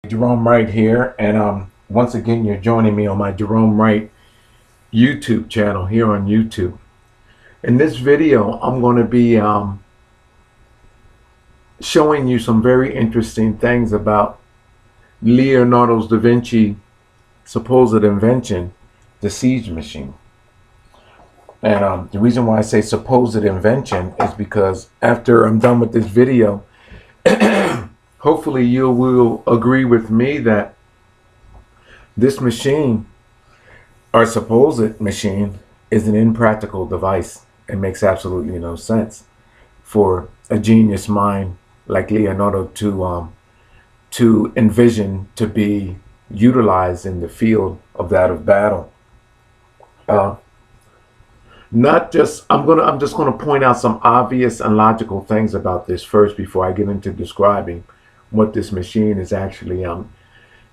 Gerone Wright here, and once again you're joining me on my Gerone Wright YouTube channel here on YouTube. In this video, I'm going to be showing you some very interesting things about Leonardo da Vinci supposed invention, the siege machine. And the reason why I say supposed invention is because after I'm done with this video, hopefully you will agree with me that this machine, our supposed machine, is an impractical device. It makes absolutely no sense for a genius mind like Leonardo to envision to be utilized in the field of battle. I'm just gonna point out some obvious and logical things about this first before I get into describing what this machine is actually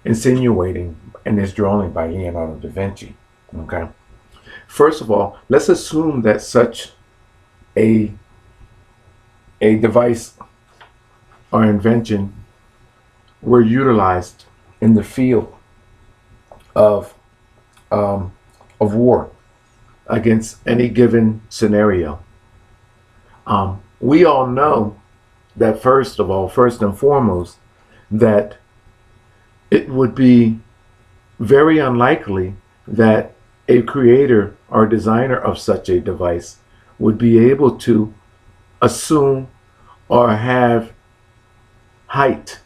insinuating in this drawing by Leonardo da Vinci. Okay. First of all, let's assume that such a device or invention were utilized in the field of war against any given scenario. We all know that first and foremost, that it would be very unlikely that a creator or designer of such a device would be able to assume or have height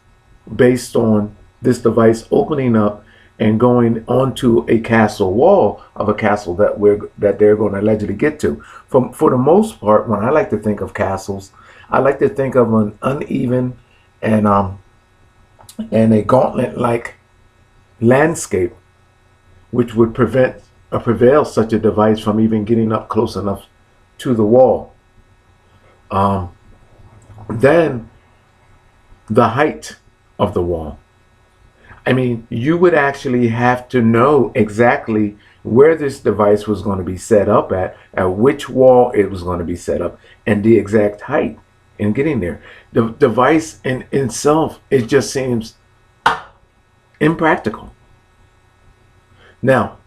based on this device opening up and going onto a castle wall of a castle that they're going to allegedly get to. For the most part, when I like to think of castles, I like to think of an uneven and a gauntlet-like landscape, which would prevail such a device from even getting up close enough to the wall. Then the height of the wall. I mean, you would actually have to know exactly where this device was going to be set up at which wall it was going to be set up, and the exact height in getting there. The device in itself, it just seems impractical. Now,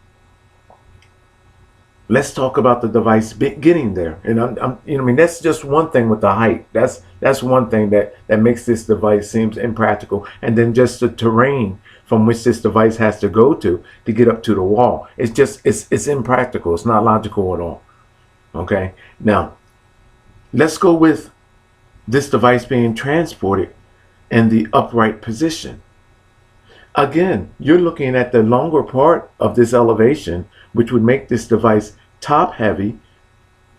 let's talk about the device getting there. And I mean, that's just one thing with the height. That's one thing that makes this device seems impractical. And then just the terrain from which this device has to go to get up to the wall. It's impractical. It's not logical at all. Okay. Now, let's go with this device being transported in the upright position. Again, you're looking at the longer part of this elevation, which would make this device top heavy,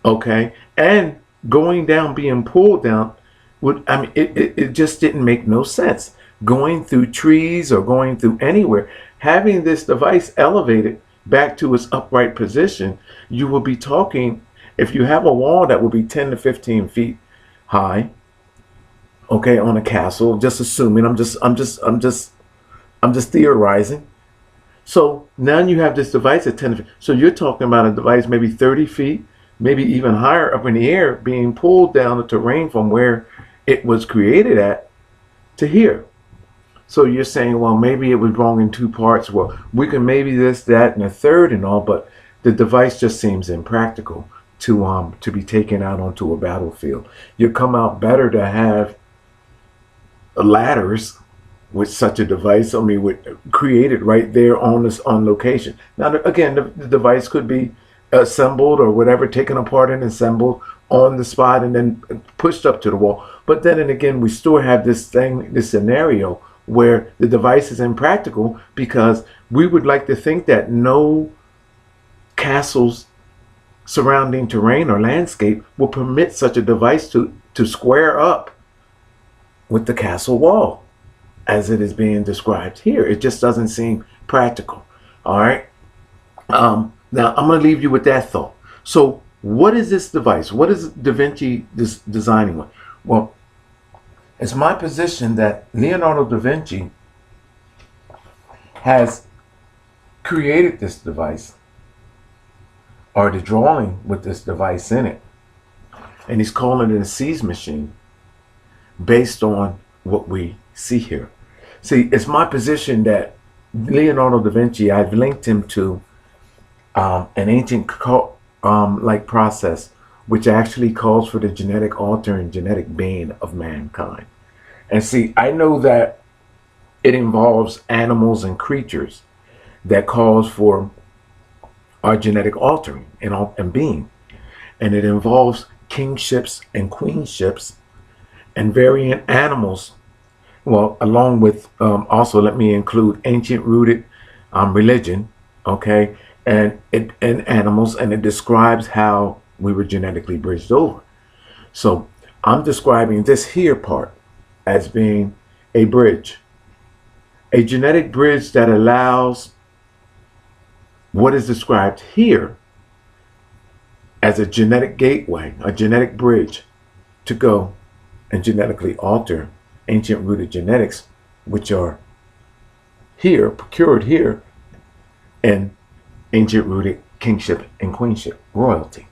okay, and going down, being pulled down, it just didn't make no sense. Going through trees or going through anywhere, having this device elevated back to its upright position, you will be talking, if you have a wall that will be 10 to 15 feet high, okay, on a castle, just assuming, I'm just theorizing. So now you have this device at 10 feet. So you're talking about a device maybe 30 feet, maybe even higher up in the air, being pulled down the terrain from where it was created at to here. So you're saying, well, maybe it was wrong in two parts. Well, we can maybe this, that, and a third and all, but the device just seems impractical to be taken out onto a battlefield. You come out better to have ladders with such a device. I mean, created right there on location. Now, again, the device could be assembled or whatever, taken apart and assembled on the spot and then pushed up to the wall. But then and again, we still have this scenario where the device is impractical because we would like to think that no castle's surrounding terrain or landscape will permit such a device to square up with the castle wall as it is being described here. It just doesn't seem practical. All right. Now I'm going to leave you with that thought. So what is this device? What is Da Vinci designing with? Well, it's my position that Leonardo da Vinci has created this device, or the drawing with this device in it, and he's calling it a siege machine based on what we see here. See, it's my position that Leonardo da Vinci, I've linked him to an ancient like process, which actually calls for the genetic altering, genetic being of mankind. And see, I know that it involves animals and creatures that calls for our genetic altering and being. And it involves kingships and queenships and variant animals. Well, along with also let me include ancient rooted religion, okay, and animals, and it describes how we were genetically bridged over. So I'm describing this here part as being a bridge, a genetic bridge that allows what is described here as a genetic gateway, a genetic bridge to go and genetically alter ancient rooted genetics, which are here, procured here, in ancient rooted kingship and queenship, royalty.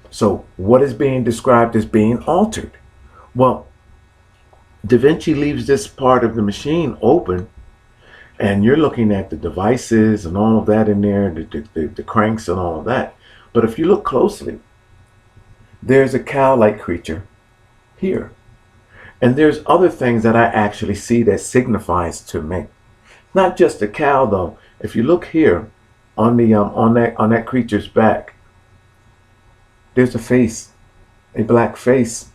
So what is being described as being altered? Well, Da Vinci leaves this part of the machine open, and you're looking at the devices and all of that in there, the cranks and all of that. But if you look closely, there's a cow-like creature here. And there's other things that I actually see that signifies to me. Not just a cow though. If you look here on the on that creature's back, there's a face, a black face,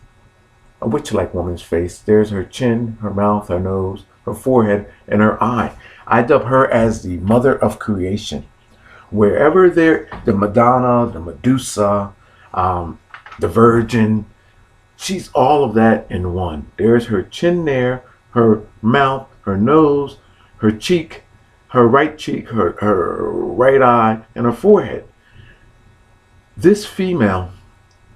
a witch-like woman's face. There's her chin, her mouth, her nose, her forehead, and her eye. I dub her as the mother of creation. Wherever there, the Madonna, the Medusa, the Virgin, she's all of that in one. There's her chin there, her mouth, her nose, her cheek, her right cheek, her right eye, and her forehead. This female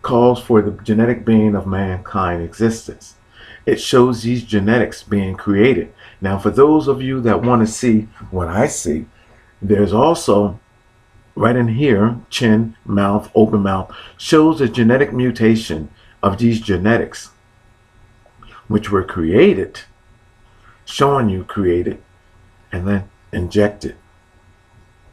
calls for the genetic being of mankind existence. It shows these genetics being created. Now, for those of you that want to see what I see, there's also right in here, chin, mouth, open mouth, shows a genetic mutation of these genetics, which were created, showing you created, and then injected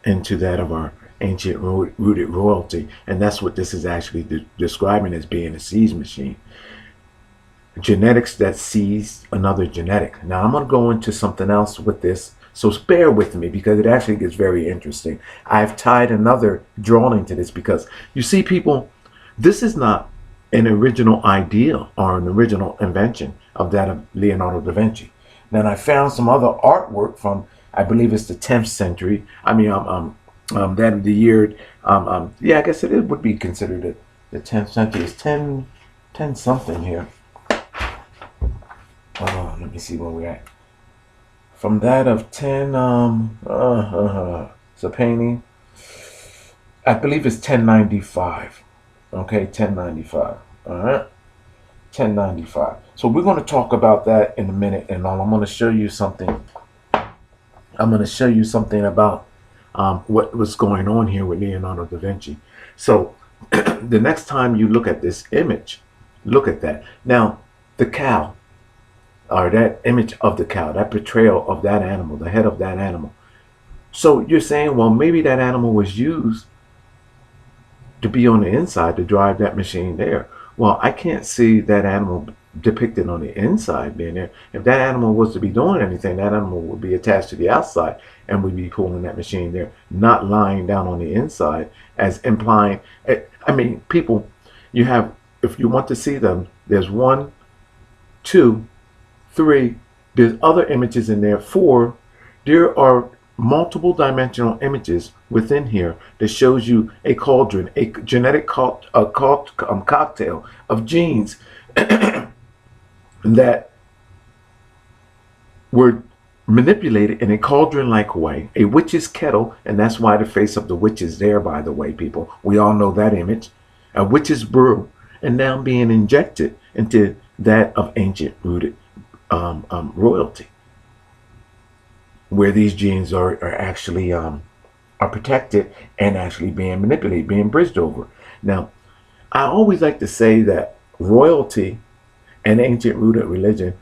into that of our ancient rooted royalty. And that's what this is actually describing as being a seeds machine. Genetics that sees another genetic. Now I'm going to go into something else with this, so bear with me because it actually gets very interesting. I've tied another drawing to this because you see, people, this is not an original idea or an original invention of that of Leonardo da Vinci. Then I found some other artwork from, I believe it's the 10th century. I mean, that of the year, yeah, I guess it would be considered the 10th century. It's 10 something here. Let me see where we're at. From that of 10, it's a painting. I believe it's 1095. Okay, 1095. All right, 1095. So we're going to talk about that in a minute, and I'm going to show you something. I'm going to show you something about what was going on here with Leonardo da Vinci. So the next time you look at this image, look at that. Now, the cow, or that image of the cow, that portrayal of that animal, the head of that animal. So you're saying, well, maybe that animal was used to be on the inside to drive that machine there. Well, I can't see that animal depicted on the inside being there. If that animal was to be doing anything, that animal would be attached to the outside and we'd be pulling that machine there, not lying down on the inside, as implying, I mean, people, you have, if you want to see them, there's 1, 2, 3, there's other images in there. 4, there are multiple dimensional images within here that shows you a cauldron, a genetic cocktail of genes that were manipulated in a cauldron-like way, a witch's kettle, and that's why the face of the witch is there, by the way, people. We all know that image. A witch's brew, and now being injected into that of ancient rooted royalty, where these genes are actually are protected and actually being manipulated, being bridged over. Now, I always like to say that royalty and ancient rooted religion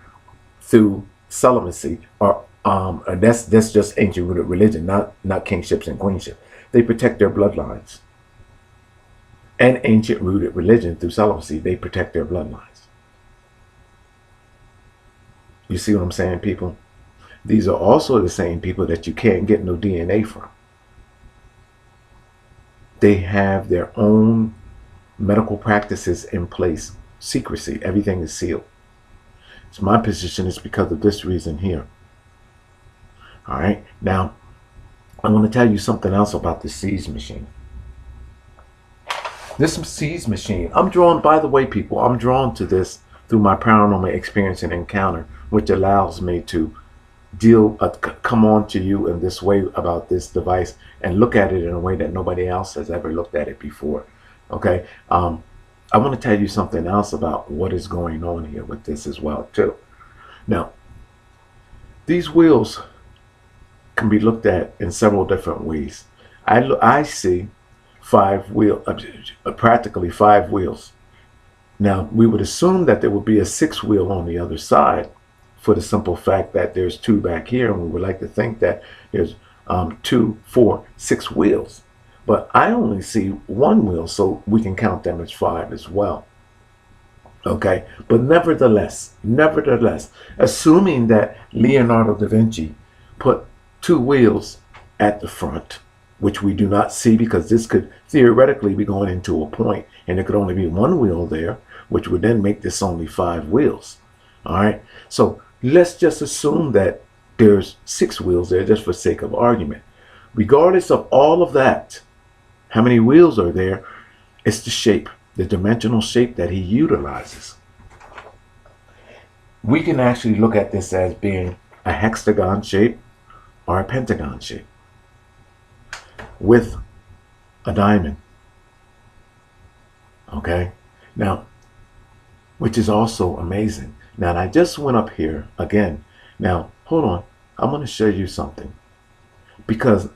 through celibacy, or and that's just ancient rooted religion, not kingships and queenship. They protect their bloodlines. And ancient rooted religion through celibacy, they protect their bloodlines. You see what I'm saying, people? These are also the same people that you can't get no DNA from. They have their own medical practices in place. Secrecy, everything is sealed. So my position is because of this reason here. All right, now I want to tell you something else about the Seeds machine. This Seeds machine, I'm drawn, by the way, people, I'm drawn to this through my paranormal experience and encounter, which allows me to come on to you in this way about this device and look at it in a way that nobody else has ever looked at it before. Okay, I want to tell you something else about what is going on here with this as well too. Now, these wheels can be looked at in several different ways. I see practically five wheels. Now, we would assume that there would be a sixth wheel on the other side, for the simple fact that there's two back here, and we would like to think that there's 2, 4, 6 wheels. But I only see one wheel, so we can count them as 5 as well. Okay, but nevertheless, assuming that Leonardo da Vinci put 2 wheels at the front, which we do not see because this could theoretically be going into a point, and there could only be one wheel there, which would then make this only 5 wheels. All right, so let's just assume that there's 6 wheels there just for sake of argument. Regardless of all of that, how many wheels are there? It's the shape, the dimensional shape that he utilizes. We can actually look at this as being a hexagon shape or a pentagon shape with a diamond. Okay, now, which is also amazing. Now, I just went up here again. Now, hold on. I'm going to show you something. Because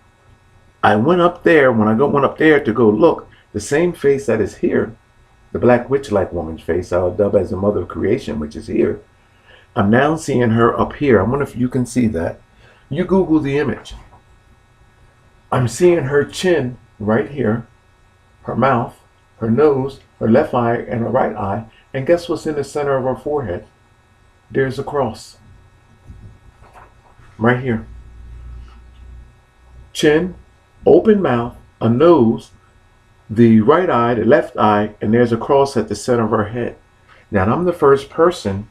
I went up there, when I went up there to go look, the same face that is here, the black witch-like woman's face, I'll dub as the mother of creation, which is here. I'm now seeing her up here. I wonder if you can see that. You Google the image. I'm seeing her chin right here, her mouth, her nose, her left eye, and her right eye. And guess what's in the center of her forehead? There's a cross. Right here. Chin, open mouth, a nose, the right eye, the left eye, and there's a cross at the center of her head. Now, I'm the first person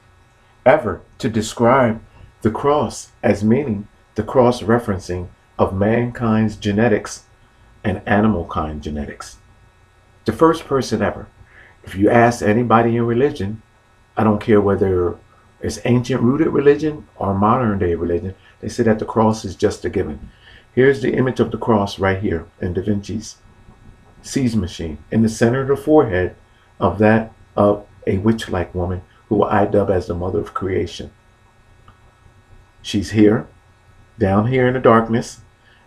ever to describe the cross as meaning the cross referencing of mankind's genetics and animal kind genetics. The first person ever. If you ask anybody in religion, I don't care whether it's ancient rooted religion or modern day religion, they say that the cross is just a given. Here's the image of the cross right here in Da Vinci's Seeds machine, in the center of the forehead of that of a witch-like woman who I dub as the mother of creation. She's here, down here in the darkness,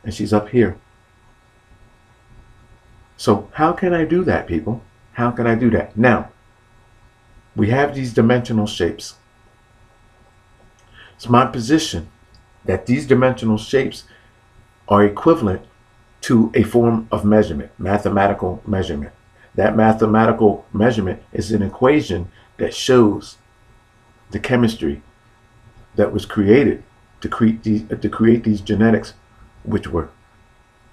and she's up here. So how can I do that, people? How can I do that? Now, we have these dimensional shapes. It's my position that these dimensional shapes are equivalent to a form of measurement, mathematical measurement. That mathematical measurement is an equation that shows the chemistry that was created to create these genetics, which were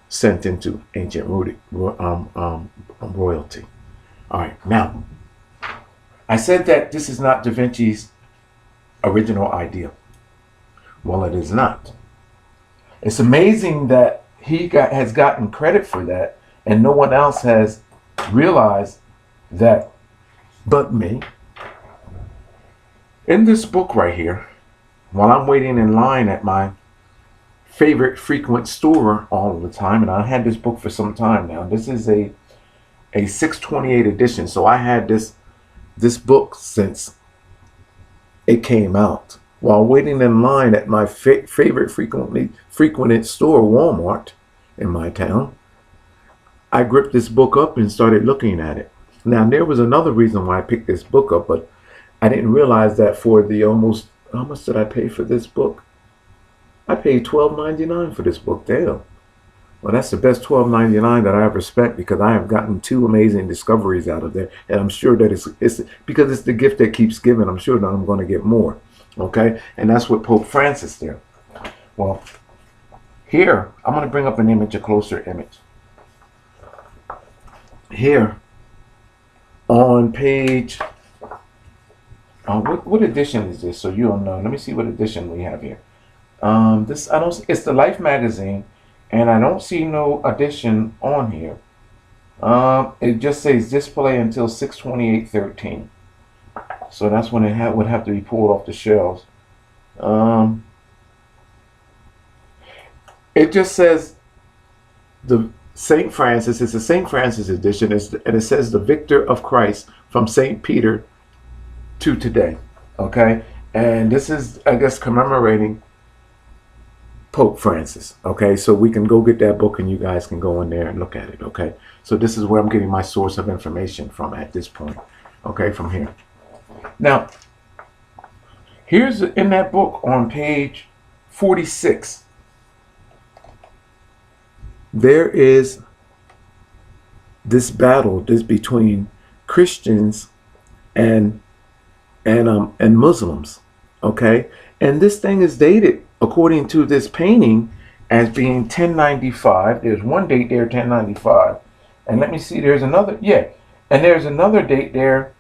sent into ancient royalty. All right, now, I said that this is not Da Vinci's original idea. Well, it is not. It's amazing that he has gotten credit for that, and no one else has realized that but me. In this book right here, while I'm waiting in line at my favorite frequent store all the time, and I had this book for some time now. This is a 628 edition, so I had this book since it came out. While waiting in line at my favorite frequented store, Walmart, in my town, I gripped this book up and started looking at it. Now, there was another reason why I picked this book up, but I didn't realize that for the almost how much did I pay for this book? I paid $12.99 for this book. Damn. Well, that's the best $12.99 that I ever spent, because I have gotten two amazing discoveries out of there, and I'm sure that it's because it's the gift that keeps giving. I'm sure that I'm going to get more. Okay, and that's what Pope Francis there. Well, here I'm going to bring up an image, a closer image. Here on page, what edition is this? So you don't know. Let me see what edition we have here. This I don't. It's the Life magazine. And I don't see no edition on here. It just says display until 6/28/13. So that's when it would have to be pulled off the shelves. It just says the St. Francis. It's a St. Francis edition, and it says the Victor of Christ from St. Peter to today. Okay, and this is, I guess, commemorating Pope Francis. Okay, so we can go get that book and you guys can go in there and look at it. Okay, so this is where I'm getting my source of information from at this point. Okay, from here. Now, here's in that book on page 46. There is this battle between Christians and Muslims. Okay, and this thing is dated, according to this painting, as being 1095. There's one date there, 1095. And let me see, there's another, yeah. And there's another date there,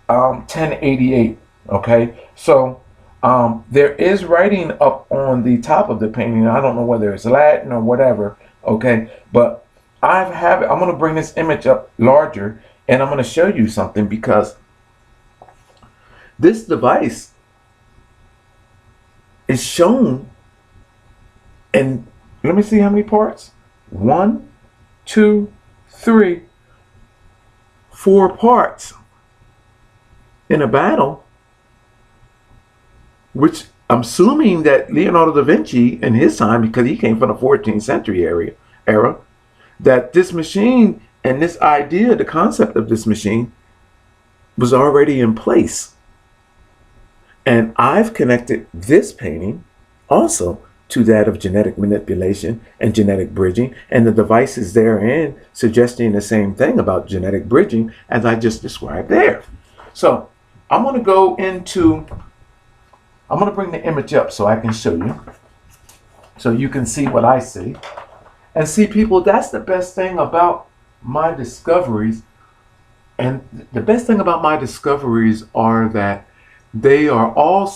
1088. Okay, so there is writing up on the top of the painting. I don't know whether it's Latin or whatever. Okay, but I'm going to bring this image up larger, and I'm going to show you something, because this device is shown, and let me see how many parts. 1, 2, 3, 4 parts in a battle, which I'm assuming that Leonardo da Vinci in his time, because he came from the 14th century era, that this machine and this idea, the concept of this machine, was already in place. And I've connected this painting also to that of genetic manipulation and genetic bridging, and the devices therein suggesting the same thing about genetic bridging as I just described there. So I'm going to bring the image up so I can show you, so you can see what I see. And see, people, that's the best thing about my discoveries. And the best thing about my discoveries are that they are all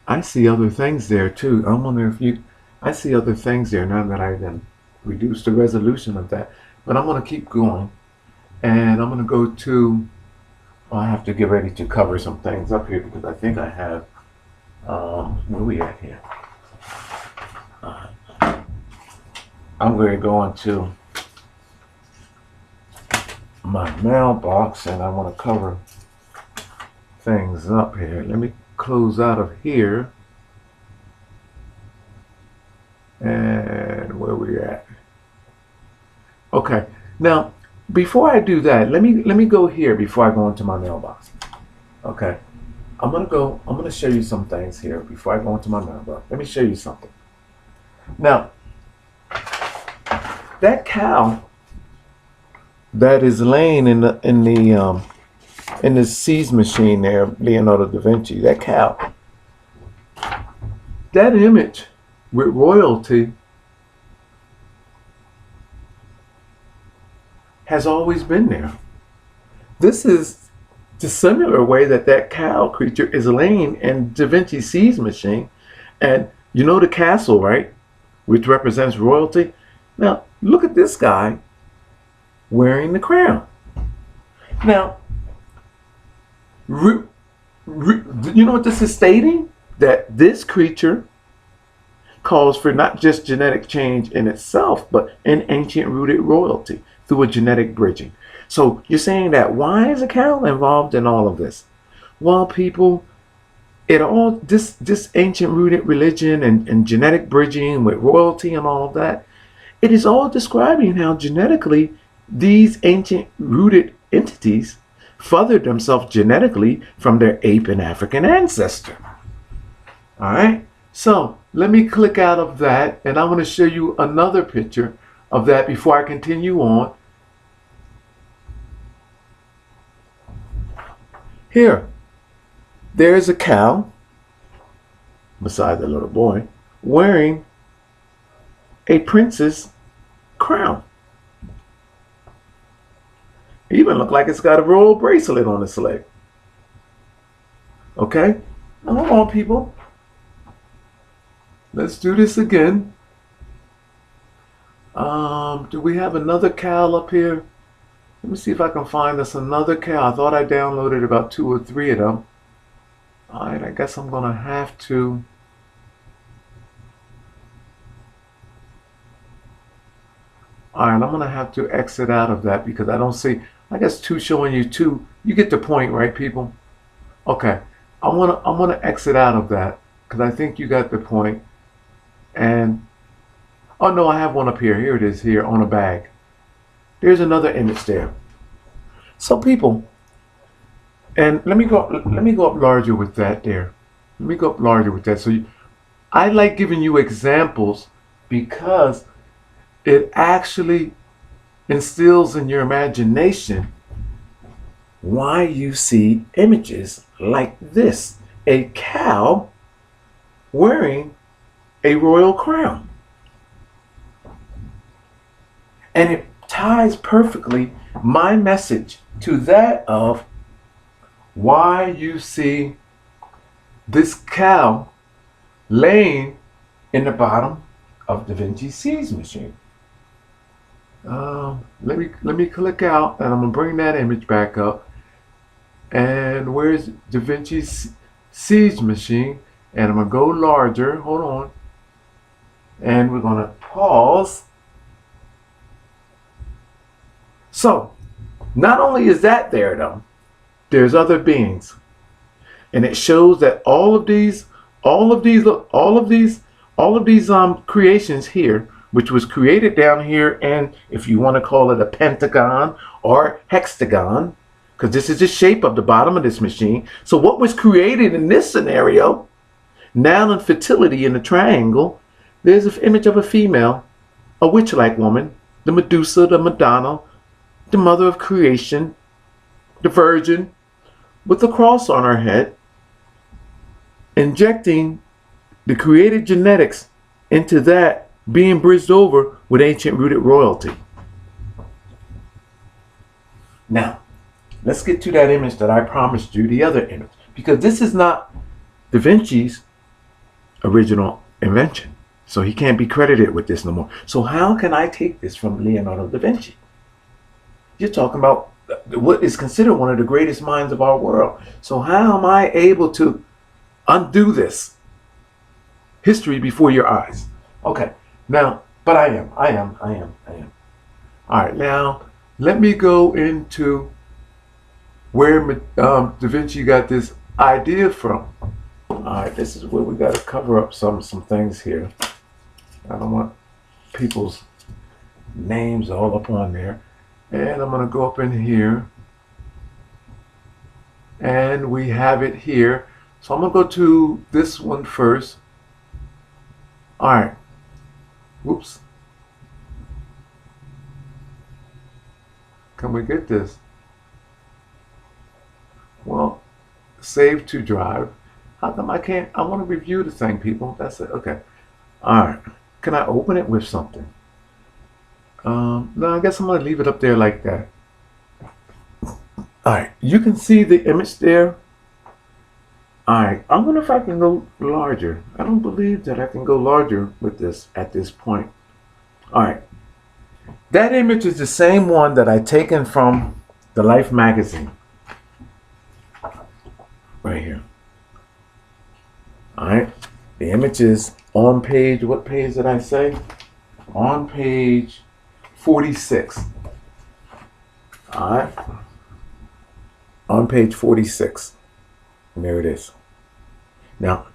I see other things there too. I wonder if I see other things there now that I then reduced the resolution of that. But I'm going to keep going. And I'm going to go to, I have to get ready to cover some things up here, because I think I have, where we at here? I'm going to go into my mailbox, and I want to cover things up here. Let me close out of here, and where we at? Okay, now before I do that, let me go here before I go into my mailbox. Okay, I'm gonna show you some things here before I go into my mailbox. Let me show you something. Now, that cow that is laying in the seeds machine there, Leonardo da Vinci, that cow, that image with royalty has always been there. This is the similar way that cow creature is laying in Da Vinci's seeds machine. And you know the castle, right? Which represents royalty. Now, look at this guy wearing the crown. Now, you know what this is stating? That this creature calls for not just genetic change in itself, but an ancient rooted royalty through a genetic bridging. So you're saying that why is a cow involved in all of this? Well, people, this ancient rooted religion and genetic bridging with royalty and all of that, it is all describing how genetically these ancient rooted entities furthered themselves genetically from their ape and African ancestor. All right, so let me click out of that, and I want to show you another picture of that before I continue on. Here, there is a cow beside the little boy wearing a prince's crown. It even look like it's got a royal bracelet on its leg. Okay, now hold on, people. Let's do this again. Do we have another cow up here? Let me see if I can find us another cow. I thought I downloaded about 2 or 3 of them. All right, I guess I'm gonna have to. All right, I'm gonna have to exit out of that because I don't see. I guess 2 showing you 2. You get the point, right, people? Okay, I wanna exit out of that because I think you got the point. And oh no, I have one up here. Here it is here on a bag. There's another image there. So people, and let me go up larger with that there. Let me go up larger with that. So I like giving you examples because it actually instills in your imagination why you see images like this. A cow wearing a royal crown. And it ties perfectly my message to that of why you see this cow laying in the bottom of Davinci's siege machine. Let me click out, and I'm gonna bring that image back up. And where's Davinci's siege machine? And I'm gonna go larger. Hold on. And we're gonna pause. So, not only is that there though, there's other beings, and it shows that all of these creations here, which was created down here, and if you want to call it a pentagon or hexagon, because this is the shape of the bottom of this machine. So what was created in this scenario, now in fertility in the triangle, there's an image of a female, a witch-like woman, the Medusa, the Madonna, the mother of creation, the virgin, with a cross on her head, injecting the created genetics into that, being bridged over with ancient rooted royalty. Now, let's get to that image that I promised you, the other image, because this is not Davinci's original invention. So he can't be credited with this no more. So how can I take this from Leonardo da Vinci? You're talking about what is considered one of the greatest minds of our world. So how am I able to undo this history before your eyes? Okay, now, but I am. All right, now let me go into where Da Vinci got this idea from. All right, this is where we got to cover up some things here. I don't want people's names all up on there. And I'm going to go up in here. And we have it here. So I'm going to go to this one first. All right. Whoops. Can we get this? Well, save to drive. How come I can't? I want to review the thing, people. That's it. Okay. All right. Can I open it with something? No, I guess I'm going to leave it up there like that. All right. You can see the image there. All right. I wonder if I can go larger. I don't believe that I can go larger with this at this point. All right. That image is the same one that I taken from the Life magazine. Right here. All right. The image is on page, what page did I say? On page 46. All right. On page 46. And there it is. Now,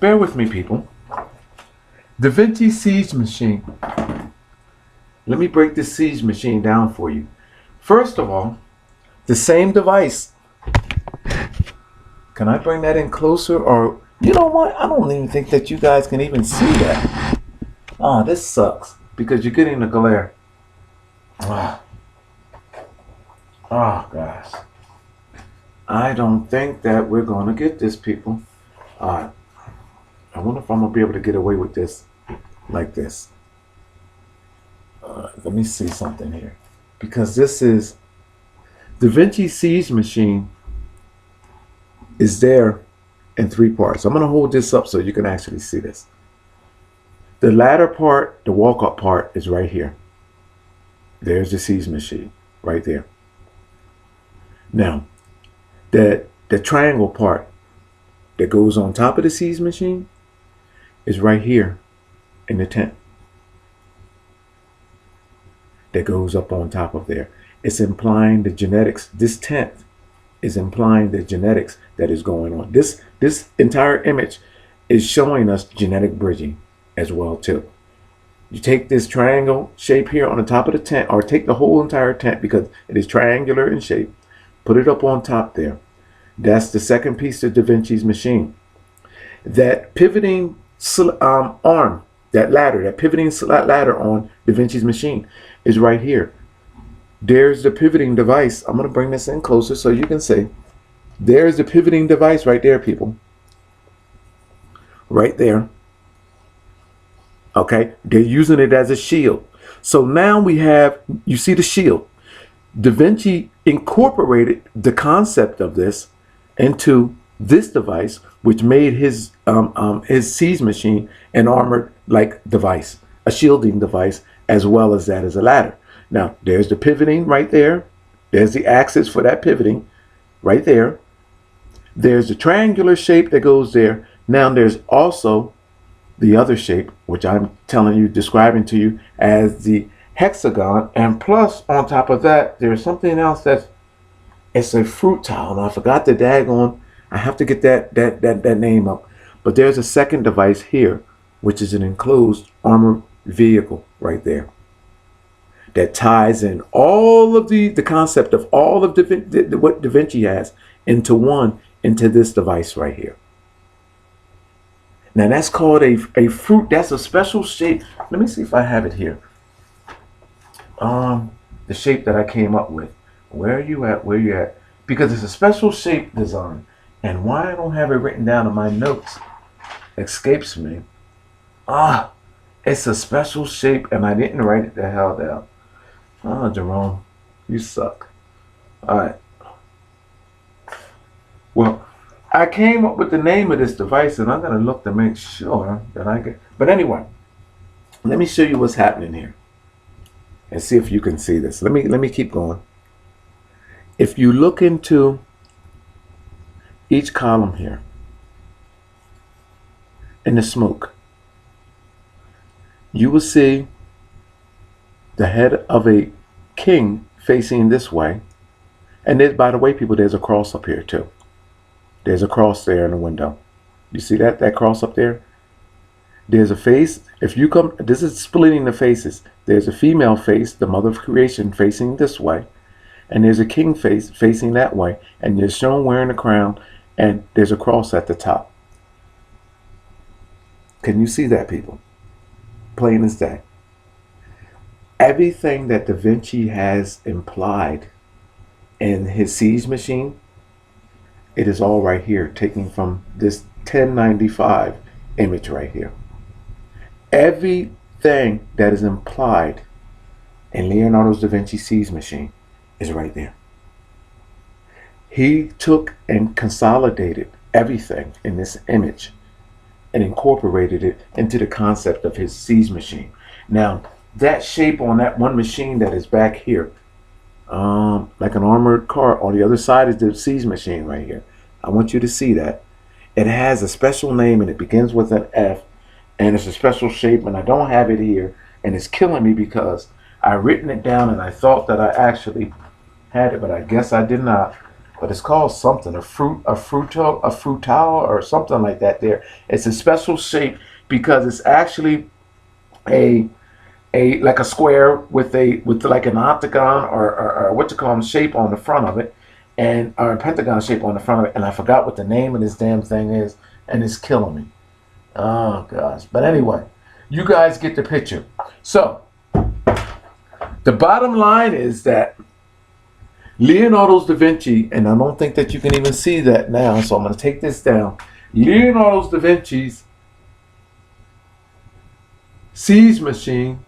bear with me, people. Da Vinci siege machine. Let me break this siege machine down for you. First of all, The same device. Can I bring that in closer? Or, you know what? I don't even think that you guys can even see that. Ah, this sucks because you're getting the glare. Ah, oh, gosh. I don't think that we're going to get this, people. I wonder if I'm going to be able to get away with this like this. Let me see something here. Because this is Davinci Siege Machine is there in 3 parts. I'm going to hold this up so you can actually see this. The ladder part, the walk-up part is right here. There's the Siege Machine right there. Now, the triangle part that goes on top of the Siege Machine is right here in the tent. That goes up on top of there. It's implying the genetics. This tent is implying the genetics that is going on. This entire image is showing us genetic bridging as well too. You take this triangle shape here on the top of the tent, or take the whole entire tent because it is triangular in shape. Put it up on top there. That's the second piece of Davinci's machine. That pivoting arm, that ladder, that pivoting ladder on Davinci's machine is right here. There's the pivoting device. I'm going to bring this in closer so you can see. There's the pivoting device right there, people. Right there. Okay, they're using it as a shield. So now we have, you see the shield. Davinci incorporated the concept of this into this device, which made his siege machine an armored like device, a shielding device, as well as that as a ladder. Now there's the pivoting right there. There's the axis for that pivoting right there. There's the triangular shape that goes there. Now there's also the other shape, which I'm telling you, describing to you as the hexagon, and plus on top of that there's something else that's, it's a fruit tile, and I forgot the daggone, I have to get that name up, but there's a second device here, which is an enclosed armored vehicle right there that ties in all of the concept of all of what Davinci has into this device right here. Now that's called a fruit. That's a special shape. Let me see if I have it here. The shape that I came up with. Where are you at? Where you at? Because it's a special shape design. And why I don't have it written down in my notes escapes me. It's a special shape and I didn't write it the hell down. Oh, Jerome, you suck. All right. Well, I came up with the name of this device, and I'm going to look to make sure that I get. But anyway, let me show you what's happening here, and see if you can see this. Let me keep going. If you look into each column here, in the smoke, you will see the head of a king facing this way, and there's, by the way, people, there's a cross up here too. There's a cross there in the window. You see that cross up there? There's a face. If you come, this is splitting the faces. There's a female face, the mother of creation, facing this way. And there's a king face facing that way. And you're shown wearing a crown. And there's a cross at the top. Can you see that, people? Plain as day. Everything that Davinci has implied in his siege machine, it is all right here, taken from this 1095 image right here. Everything that is implied in Leonardo da Vinci's siege machine is right there. He took and consolidated everything in this image and incorporated it into the concept of his siege machine. Now, that shape on that one machine that is back here, like an armored car, on the other side is the siege machine right here. I want you to see that. It has a special name and it begins with an F, and it's a special shape, and I don't have it here, and it's killing me because I've written it down and I thought that I actually had it, but I guess I did not. But it's called something, a fruitile or something like that there. It's a special shape because it's actually a like a square with like an octagon or what you call them shape on the front of it, and or a pentagon shape on the front of it, and I forgot what the name of this damn thing is, and it's killing me. Oh gosh. But anyway, you guys get the picture. So the bottom line is that Leonardo da Vinci, and I don't think that you can even see that now, so I'm going to take this down. Leonardo da Vinci's siege machine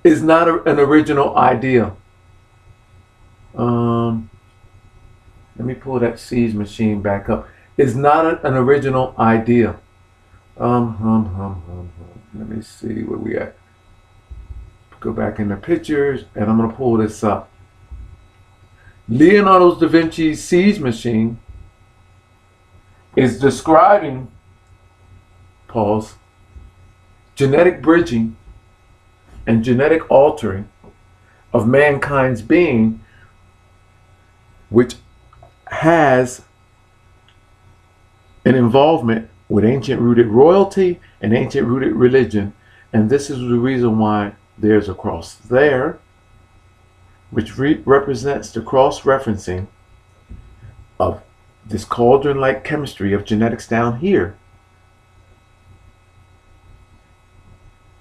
is not an original idea. Let me pull that siege machine back up. It's not an original idea. Let me see where we at. Go back in the pictures, and I'm going to pull this up. Leonardo da Vinci's siege machine is describing, pause, genetic bridging and genetic altering of mankind's being, which has an involvement with ancient rooted royalty and ancient rooted religion. And this is the reason why there's a cross there, which represents the cross-referencing of this cauldron-like chemistry of genetics down here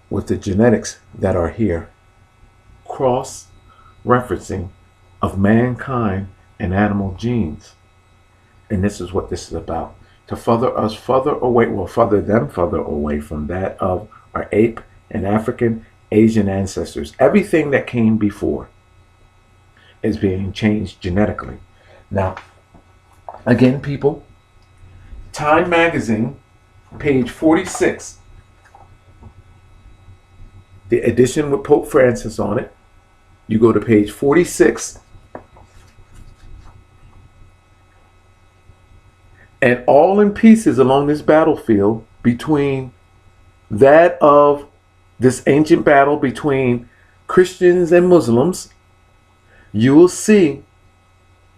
with the genetics that are here. Cross-referencing of mankind and animal genes. And this is what this is about. To further us further away, well, further them further away from that of our ape and African, Asian ancestors. Everything that came before is being changed genetically. Now, again, people, Time Magazine, page 46, the edition with Pope Francis on it. You go to page 46, and all in pieces along this battlefield between that of this ancient battle between Christians and Muslims, you will see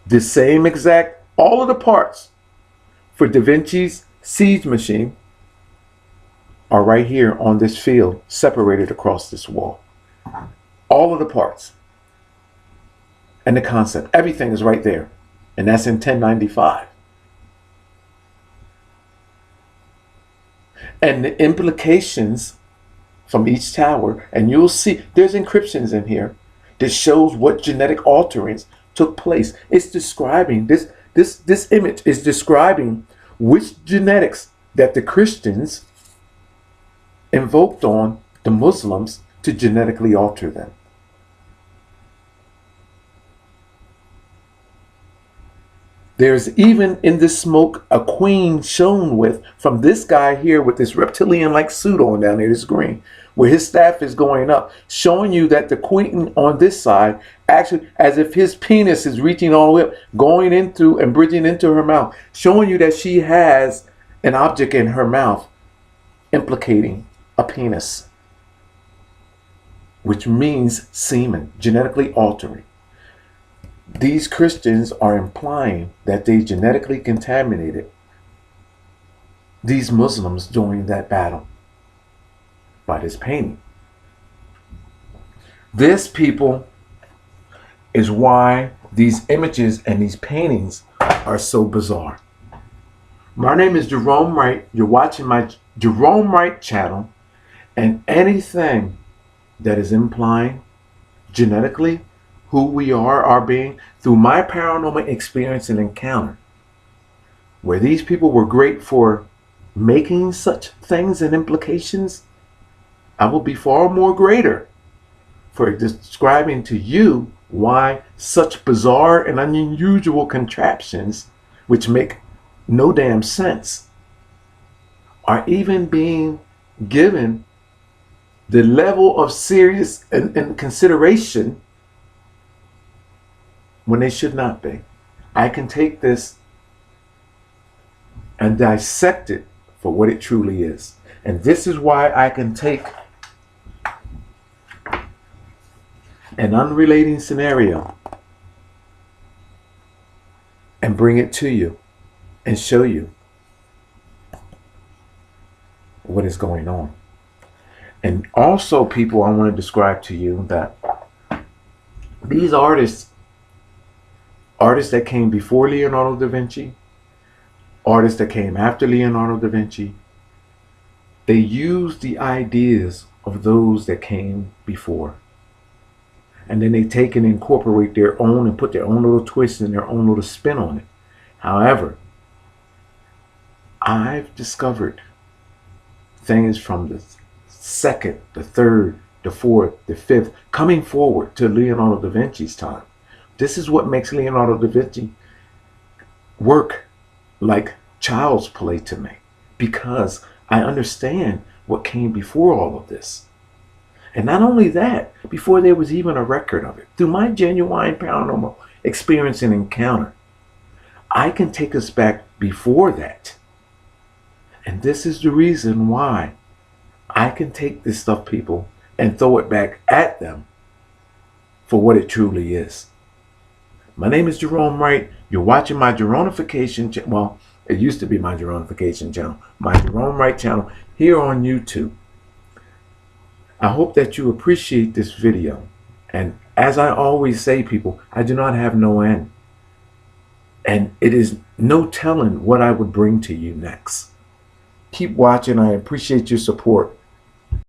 the same exact, all of the parts for Da Vinci's siege machine are right here on this field, separated across this wall. All of the parts and the concept, everything is right there. And that's in 1095. And the implications from each tower, and you'll see there's encryptions in here that shows what genetic alterings took place. It's describing this image is describing which genetics that the Christians invoked on the Muslims to genetically alter them. There's even in this smoke a queen shown with from this guy here with this reptilian-like suit on down here, this green, where his staff is going up, showing you that the queen on this side, actually as if his penis is reaching all the way up, going into and bridging into her mouth, showing you that she has an object in her mouth implicating a penis, which means semen, genetically altering. These Christians are implying that they genetically contaminated these Muslims during that battle by this painting. This, people, is why these images and these paintings are so bizarre. My name is Gerone Wright. You're watching my Gerone Wright channel, and anything that is implying genetically who we are, our being, through my paranormal experience and encounter, where these people were great for making such things and implications, I will be far more greater for describing to you why such bizarre and unusual contraptions, which make no damn sense, are even being given the level of serious and consideration when they should not be. I can take this and dissect it for what it truly is. And this is why I can take an unrelating scenario and bring it to you and show you what is going on. And also, people, I want to describe to you that these artists that came before Leonardo da Vinci, artists that came after Leonardo da Vinci, they used the ideas of those that came before. And then they take and incorporate their own and put their own little twist and their own little spin on it. However, I've discovered things from the second, the third, the fourth, the fifth, coming forward to Leonardo da Vinci's time. This is what makes Leonardo da Vinci work like child's play to me, because I understand what came before all of this. And not only that, before there was even a record of it, through my genuine paranormal experience and encounter, I can take us back before that. And this is the reason why I can take this stuff, people, and throw it back at them for what it truly is. My name is Gerone Wright. You're watching my Geronification channel. Well, it used to be my Geronification channel, my Gerone Wright channel here on YouTube. I hope that you appreciate this video. And as I always say, people, I do not have no end. And it is no telling what I would bring to you next. Keep watching. I appreciate your support.